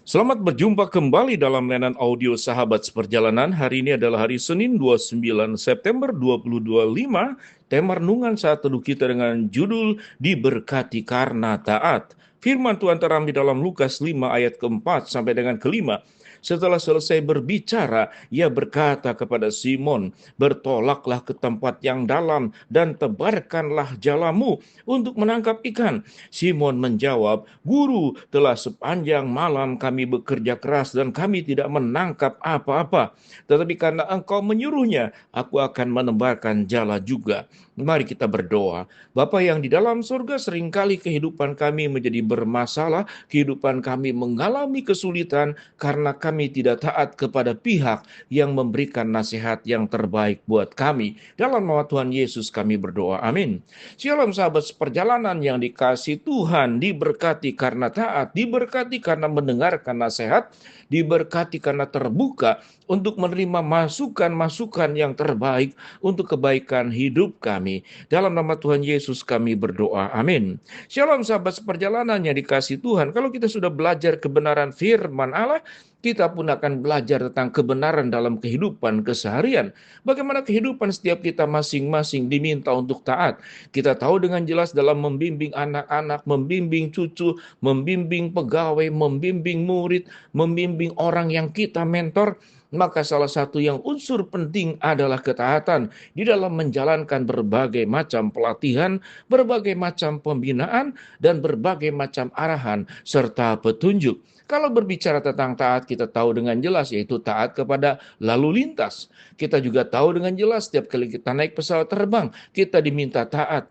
Selamat berjumpa kembali dalam layanan audio Sahabat Seperjalanan. Hari ini adalah hari Senin 29 September 2025. Tema renungan saat teduh kita dengan judul Diberkati Karena Taat. Firman Tuhan terambil dalam Lukas 5 ayat keempat sampai dengan kelima. Setelah selesai berbicara, ia berkata kepada Simon, "Bertolaklah ke tempat yang dalam dan tebarkanlah jalamu untuk menangkap ikan." Simon menjawab, "Guru, telah sepanjang malam kami bekerja keras dan kami tidak menangkap apa-apa. Tetapi karena Engkau menyuruhnya, aku akan menebarkan jala juga." Mari kita berdoa. Bapa yang di dalam surga, seringkali kehidupan kami menjadi bermasalah, kehidupan kami mengalami kesulitan karena kami tidak taat kepada pihak yang memberikan nasihat yang terbaik buat kami. Dalam nama Tuhan Yesus kami berdoa. Amin. Shalom sahabat seperjalanan yang dikasih Tuhan, diberkati karena taat, diberkati karena mendengarkan nasihat, diberkati karena terbuka untuk menerima masukan-masukan yang terbaik untuk kebaikan hidup kami. Dalam nama Tuhan Yesus kami berdoa. Amin. Shalom sahabat seperjalanan yang dikasih Tuhan. Kalau kita sudah belajar kebenaran firman Allah, kita pun akan belajar tentang kebenaran dalam kehidupan keseharian. Bagaimana kehidupan setiap kita masing-masing diminta untuk taat. Kita tahu dengan jelas dalam membimbing anak-anak, membimbing cucu, membimbing pegawai, membimbing murid, membimbing orang yang kita mentor, maka salah satu yang unsur penting adalah ketaatan di dalam menjalankan berbagai macam pelatihan, berbagai macam pembinaan, dan berbagai macam arahan serta petunjuk. Kalau berbicara tentang taat, kita tahu dengan jelas yaitu taat kepada lalu lintas. Kita juga tahu dengan jelas setiap kali kita naik pesawat terbang, kita diminta taat.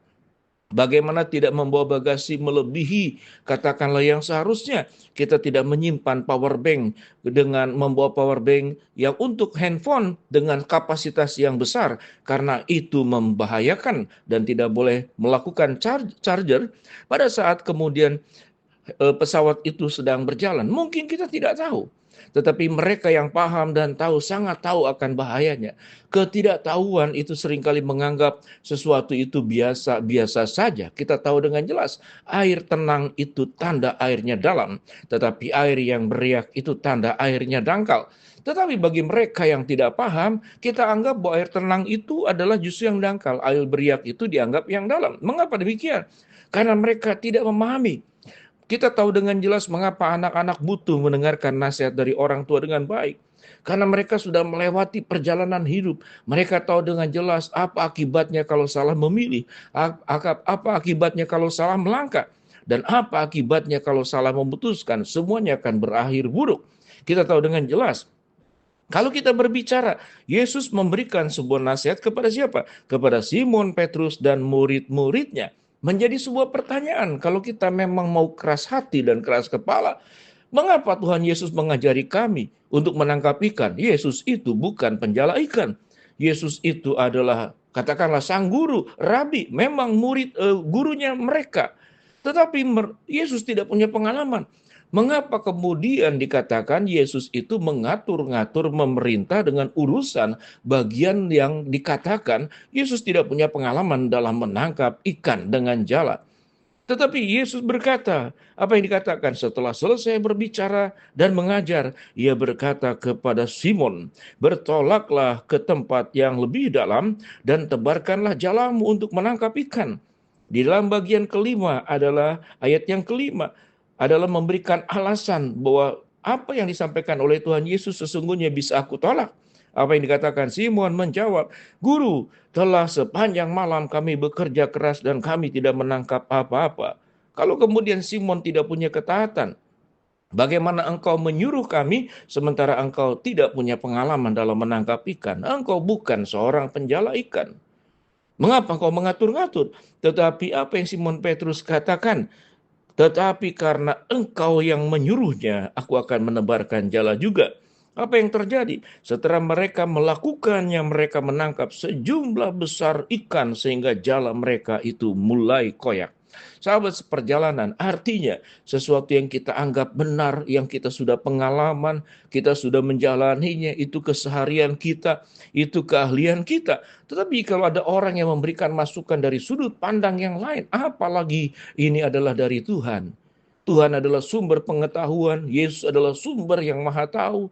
Bagaimana tidak membawa bagasi melebihi katakanlah yang seharusnya. Kita tidak menyimpan power bank dengan membawa power bank yang untuk handphone dengan kapasitas yang besar, karena itu membahayakan dan tidak boleh melakukan charger pada saat kemudian pesawat itu sedang berjalan. Mungkin kita tidak tahu, tetapi mereka yang paham dan tahu sangat tahu akan bahayanya. Ketidaktahuan itu seringkali menganggap sesuatu itu biasa-biasa saja. Kita tahu dengan jelas air tenang itu tanda airnya dalam, tetapi air yang beriak itu tanda airnya dangkal. Tetapi bagi mereka yang tidak paham, kita anggap bahwa air tenang itu adalah justru yang dangkal. Air beriak itu dianggap yang dalam. Mengapa demikian? Karena mereka tidak memahami. Kita tahu dengan jelas mengapa anak-anak butuh mendengarkan nasihat dari orang tua dengan baik. Karena mereka sudah melewati perjalanan hidup. Mereka tahu dengan jelas apa akibatnya kalau salah memilih. Apa akibatnya kalau salah melangkah. Dan apa akibatnya kalau salah memutuskan. Semuanya akan berakhir buruk. Kita tahu dengan jelas. Kalau kita berbicara, Yesus memberikan sebuah nasihat kepada siapa? Kepada Simon Petrus dan murid-muridnya. Menjadi sebuah pertanyaan, kalau kita memang mau keras hati dan keras kepala, mengapa Tuhan Yesus mengajari kami untuk menangkap ikan? Yesus itu bukan penjala ikan. Yesus itu adalah, katakanlah, sang guru, rabi, memang gurunya mereka. Tetapi Yesus tidak punya pengalaman. Mengapa kemudian dikatakan Yesus itu mengatur-ngatur memerintah dengan urusan bagian yang dikatakan Yesus tidak punya pengalaman dalam menangkap ikan dengan jala. Tetapi Yesus berkata, apa yang dikatakan setelah selesai berbicara dan mengajar, ia berkata kepada Simon, "Bertolaklah ke tempat yang lebih dalam dan tebarkanlah jalamu untuk menangkap ikan." Di dalam bagian kelima adalah ayat yang kelima, adalah memberikan alasan bahwa apa yang disampaikan oleh Tuhan Yesus sesungguhnya bisa aku tolak. Apa yang dikatakan? Simon menjawab, "Guru, telah sepanjang malam kami bekerja keras dan kami tidak menangkap apa-apa." Kalau kemudian Simon tidak punya ketaatan, bagaimana engkau menyuruh kami sementara engkau tidak punya pengalaman dalam menangkap ikan? Engkau bukan seorang penjala ikan. Mengapa engkau mengatur-ngatur? Tetapi apa yang Simon Petrus katakan? Tetapi karena engkau yang menyuruhnya, aku akan menebarkan jala juga. Apa yang terjadi? Setelah mereka melakukannya, mereka menangkap sejumlah besar ikan sehingga jala mereka itu mulai koyak. Sahabat seperjalanan, artinya sesuatu yang kita anggap benar, yang kita sudah pengalaman, kita sudah menjalaninya, itu keseharian kita, itu keahlian kita. Tetapi kalau ada orang yang memberikan masukan dari sudut pandang yang lain, apalagi ini adalah dari Tuhan, Tuhan adalah sumber pengetahuan, Yesus adalah sumber yang maha tahu.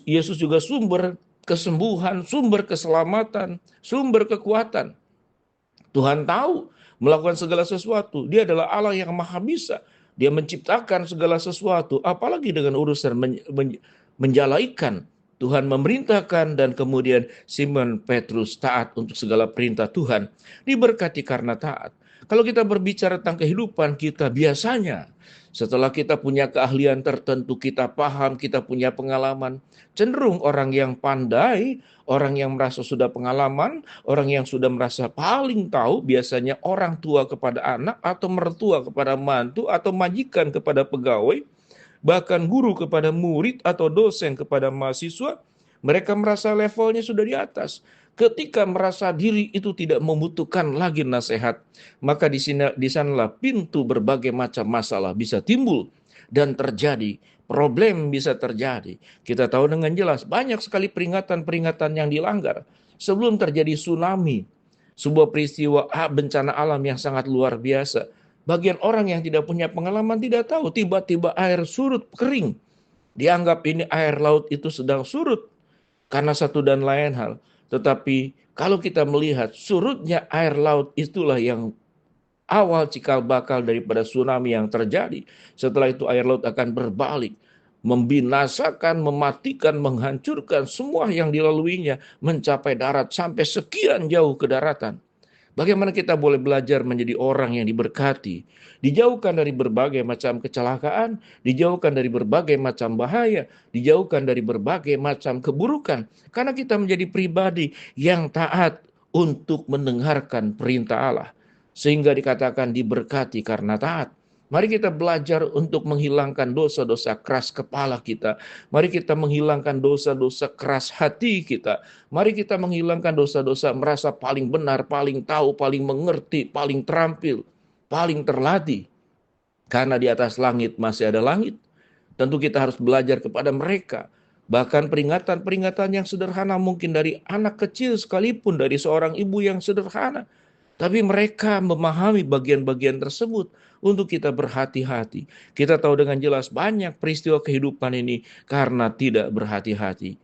Yesus juga sumber kesembuhan, sumber keselamatan, sumber kekuatan. Tuhan tahu melakukan segala sesuatu. Dia adalah Allah yang maha bisa. Dia menciptakan segala sesuatu, apalagi dengan urusan menjalaikan. Tuhan memerintahkan dan kemudian Simon Petrus taat untuk segala perintah Tuhan. Diberkati karena taat. Kalau kita berbicara tentang kehidupan kita, biasanya setelah kita punya keahlian tertentu, kita paham, kita punya pengalaman, cenderung orang yang pandai, orang yang merasa sudah pengalaman, orang yang sudah merasa paling tahu, biasanya orang tua kepada anak, atau mertua kepada mantu, atau majikan kepada pegawai, bahkan guru kepada murid atau dosen kepada mahasiswa. Mereka merasa levelnya sudah di atas. Ketika merasa diri itu tidak membutuhkan lagi nasihat, maka di sanalah pintu berbagai macam masalah bisa timbul dan terjadi. Problem bisa terjadi. Kita tahu dengan jelas banyak sekali peringatan-peringatan yang dilanggar sebelum terjadi tsunami, sebuah peristiwa bencana alam yang sangat luar biasa. Bagian orang yang tidak punya pengalaman tidak tahu, tiba-tiba air surut kering. Dianggap ini air laut itu sedang surut karena satu dan lain hal. Tetapi kalau kita melihat surutnya air laut, itulah yang awal cikal bakal daripada tsunami yang terjadi. Setelah itu air laut akan berbalik, membinasakan, mematikan, menghancurkan semua yang dilaluinya, mencapai darat sampai sekian jauh ke daratan. Bagaimana kita boleh belajar menjadi orang yang diberkati, dijauhkan dari berbagai macam kecelakaan, dijauhkan dari berbagai macam bahaya, dijauhkan dari berbagai macam keburukan, karena kita menjadi pribadi yang taat untuk mendengarkan perintah Allah, sehingga dikatakan diberkati karena taat. Mari kita belajar untuk menghilangkan dosa-dosa keras kepala kita. Mari kita menghilangkan dosa-dosa keras hati kita. Mari kita menghilangkan dosa-dosa merasa paling benar, paling tahu, paling mengerti, paling terampil, paling terlatih. Karena di atas langit masih ada langit. Tentu kita harus belajar kepada mereka. Bahkan peringatan-peringatan yang sederhana mungkin dari anak kecil sekalipun, dari seorang ibu yang sederhana. Tapi mereka memahami bagian-bagian tersebut untuk kita berhati-hati. Kita tahu dengan jelas banyak peristiwa kehidupan ini karena tidak berhati-hati.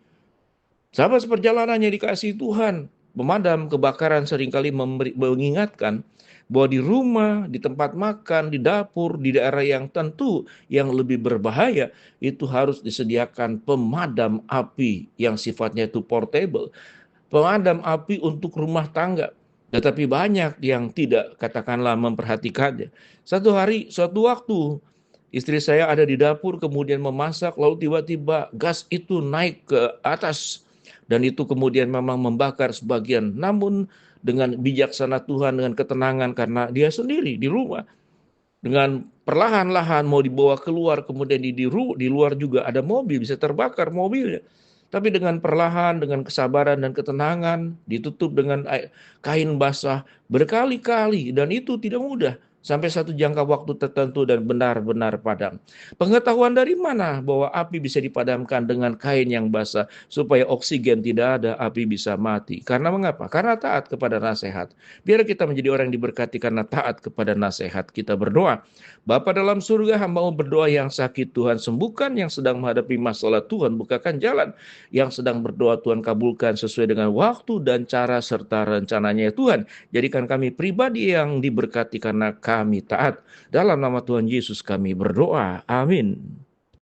Sahabat seperjalanan yang dikasihi Tuhan, pemadam kebakaran seringkali mengingatkan bahwa di rumah, di tempat makan, di dapur, di daerah yang tentu yang lebih berbahaya, itu harus disediakan pemadam api yang sifatnya itu portable. Pemadam api untuk rumah tangga. Tetapi banyak yang tidak, katakanlah, memperhatikannya. Suatu waktu, istri saya ada di dapur, kemudian memasak, lalu tiba-tiba gas itu naik ke atas. Dan itu kemudian memang membakar sebagian. Namun dengan bijaksana Tuhan, dengan ketenangan, karena dia sendiri di rumah. Dengan perlahan-lahan mau dibawa keluar, kemudian di luar juga ada mobil, bisa terbakar mobilnya. Tapi dengan perlahan, dengan kesabaran dan ketenangan, ditutup dengan kain basah berkali-kali, dan itu tidak mudah. Sampai satu jangka waktu tertentu dan benar-benar padam. Pengetahuan dari mana bahwa api bisa dipadamkan dengan kain yang basah, supaya oksigen tidak ada, api bisa mati. Karena mengapa? Karena taat kepada nasihat. Biar kita menjadi orang yang diberkati karena taat kepada nasihat. Kita berdoa. Bapa dalam surga, hamba mau berdoa yang sakit Tuhan sembuhkan, yang sedang menghadapi masalah Tuhan bukakan jalan, yang sedang berdoa Tuhan kabulkan sesuai dengan waktu dan cara serta rencananya Tuhan. Jadikan kami pribadi yang diberkati karena kami taat. Dalam nama Tuhan Yesus kami berdoa. Amin.